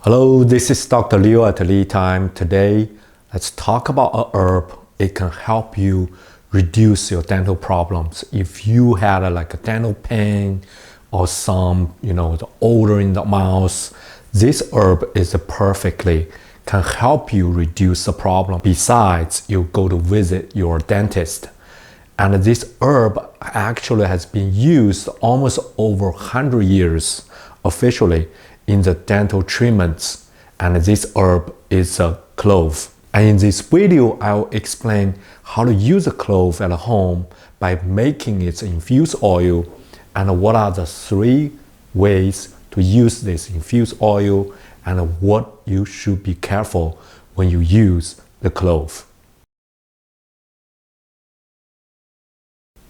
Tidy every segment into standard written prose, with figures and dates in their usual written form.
Hello, this is Dr. Leo at Lee Time. Today, let's talk about a herb. It can help you reduce your dental problems. If you had like a dental pain or some, the odor in the mouth, this herb is perfectly can help you reduce the problem. Besides, you go to visit your dentist. And this herb actually has been used almost over 100 years officially in the dental treatments. And this herb is a clove. And in this video, I'll explain how to use a clove at home by making its infused oil and what are the 3 ways to use this infused oil and what you should be careful when you use the clove.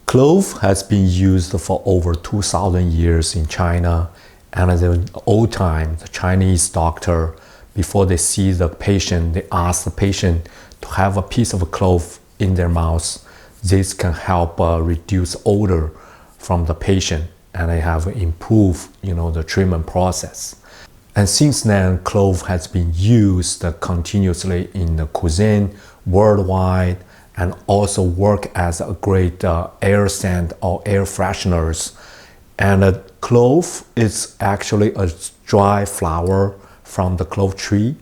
Clove has been used for over 2,000 years in China, and in the old time, the Chinese doctor, before they see the patient, they ask the patient to have a piece of clove in their mouth. This can help reduce odor from the patient, and they have improved, the treatment process. And since then, clove has been used continuously in the cuisine worldwide, and also work as a great air scent or air fresheners. And clove is actually a dry flower from the clove tree.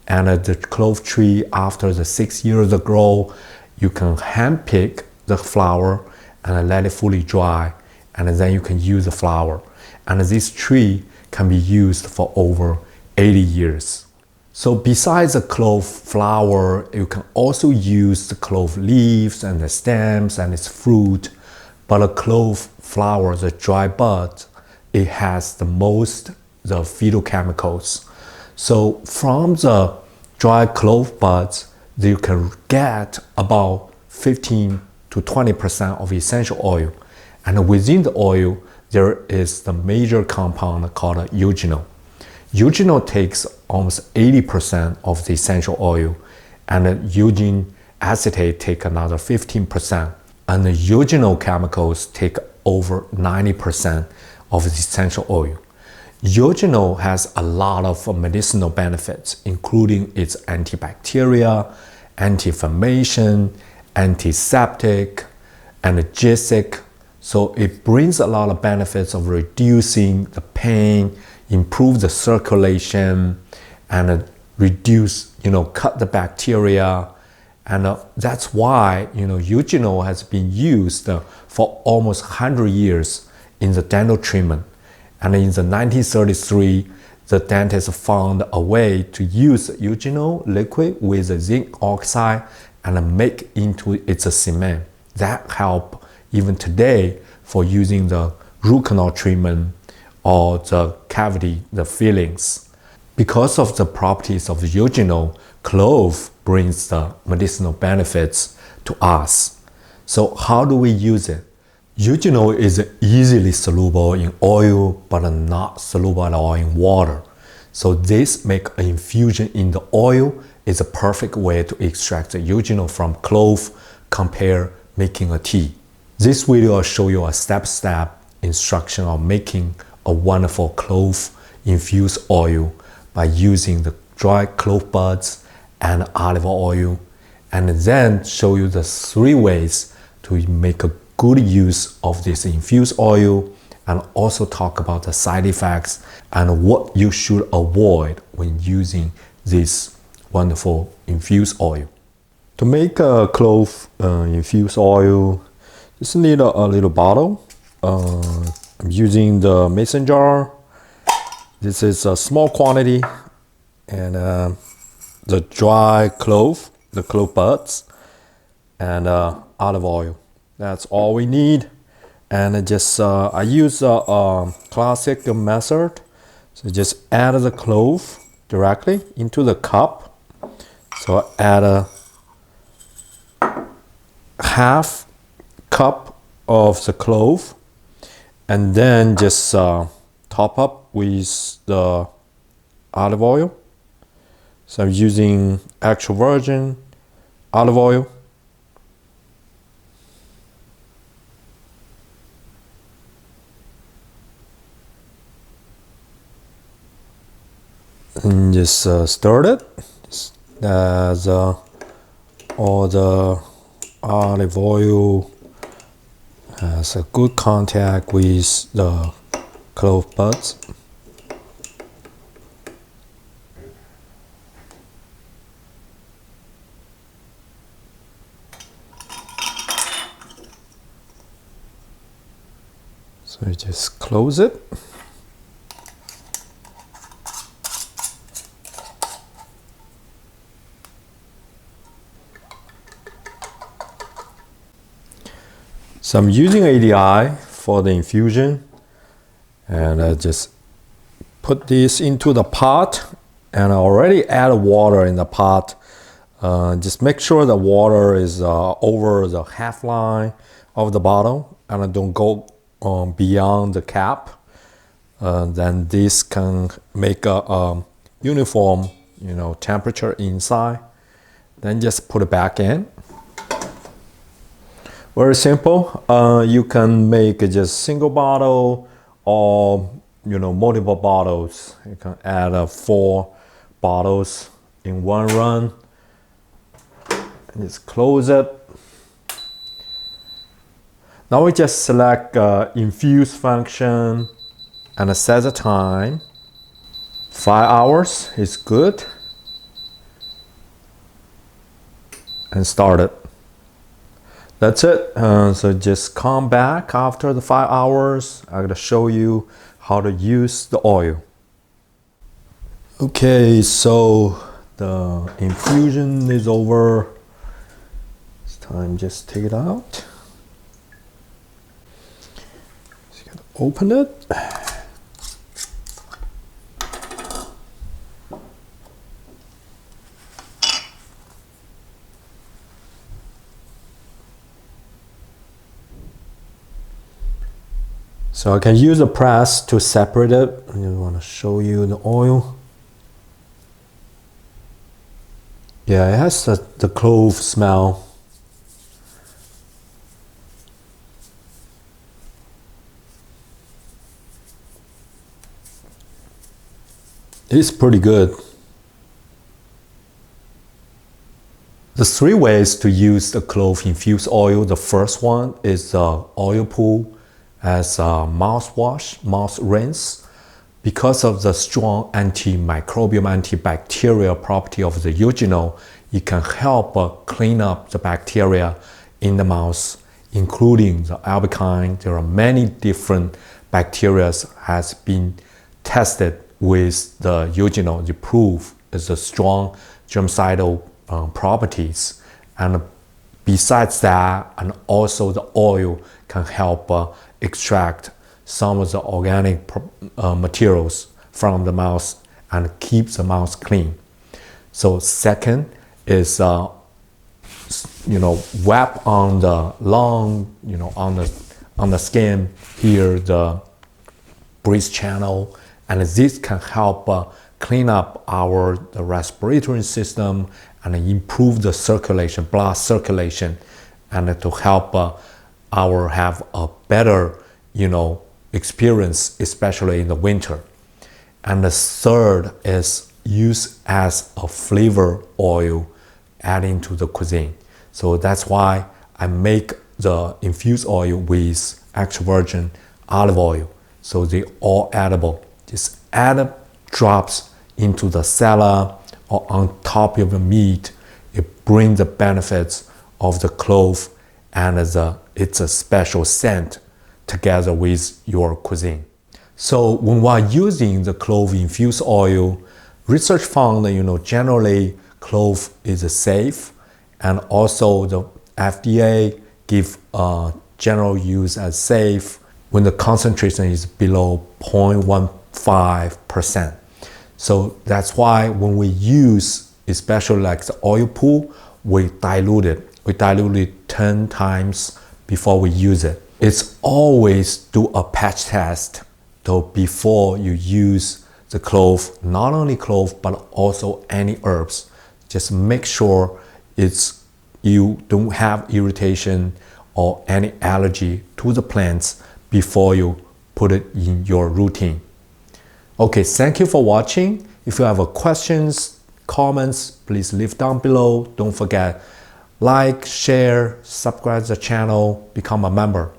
And the clove tree, after the 6 years of grow, you can hand pick the flower and let it fully dry. And then you can use the flower. And this tree can be used for over 80 years. So besides the clove flower, you can also use the clove leaves and the stems and its fruit. But the clove flower, the dry bud, it has the most the phytochemicals. So from the dry clove buds, you can get about 15 to 20% of essential oil. And within the oil, there is the major compound called eugenol. Eugenol takes almost 80% of the essential oil, and the eugenol acetate take another 15%, and the eugenol chemicals take over 90% of the essential oil. Eugenol has a lot of medicinal benefits, including its antibacterial, anti-inflammation, antiseptic, analgesic. So it brings a lot of benefits of reducing the pain, improve the circulation, and reduce, cut the bacteria. And that's why, eugenol has been used for almost 100 years in the dental treatment. And in the 1933, the dentist found a way to use eugenol liquid with zinc oxide and make into its cement. That help even today for using the root canal treatment or the cavity, the fillings. Because of the properties of the eugenol, clove brings the medicinal benefits to us. So how do we use it? Eugenol is easily soluble in oil, but not soluble at all in water. So this make an infusion in the oil is a perfect way to extract the eugenol from clove, compare making a tea. This video will show you a step-by-step instruction of making a wonderful clove infused oil by using the dry clove buds and olive oil, and then show you the 3 ways to make a good use of this infused oil, and also talk about the side effects and what you should avoid when using this wonderful infused oil. To make a clove infused oil, just need a little bottle. I'm using the mason jar. This is a small quantity, and the dry clove, the clove buds, and olive oil. That's all we need. And just I use a classic method. So just add the clove directly into the cup. So I add a half cup of the clove, and then just top up with the olive oil. So I'm using extra virgin olive oil. and just stir it as all the olive oil has a good contact with the clove buds. So you just close it. So I'm using ADI for the infusion, and I just put this into the pot, and I already add water in the pot. Just make sure the water is over the half line of the bottle, and I don't go beyond the cap. Then this can make a uniform, temperature inside. Then just put it back in. Very simple. You can make just single bottle or multiple bottles. You can add 4 bottles in one run. And just close it. Now we just select infuse function and set the time. 5 hours is good. And start it. That's it. So just come back after the 5 hours. I'm gonna show you how to use the oil. Okay, so the infusion is over. It's time just take it out. So you gotta open it. So I can use a press to separate it. I just want to show you the oil. Yeah, it has the clove smell. It's pretty good. There's 3 ways to use the clove infused oil. The first one is the oil pool as a mouthwash, mouth rinse. Because of the strong antimicrobial, antibacterial property of the eugenol, it can help clean up the bacteria in the mouth, including the albicine. There are many different bacteria has been tested with the eugenol to prove its strong germicidal properties. And besides that, and also the oil can help extract some of the organic materials from the mouth and keep the mouth clean. So second is wrap on the long, on the skin here, the breath channel, and this can help clean up the respiratory system and improve the circulation, blood circulation, and to help have a better, experience, especially in the winter. And the third is use as a flavor oil adding to the cuisine. So that's why I make the infused oil with extra virgin olive oil. So they all edible. Just add drops into the salad or on top of the meat. It brings the benefits of the clove, and it's a special scent together with your cuisine. So when we're using the clove infused oil, research found that generally clove is safe, and also the FDA give general use as safe when the concentration is below 0.15%. So that's why when we use, especially like the oil pool, we dilute it. We dilute it 10 times before we use it. It's always do a patch test though before you use the clove, not only clove, but also any herbs. Just make sure you don't have irritation or any allergy to the plants before you put it in your routine. Okay, thank you for watching. If you have questions, comments, please leave down below. Don't forget, like, share, subscribe to the channel, become a member.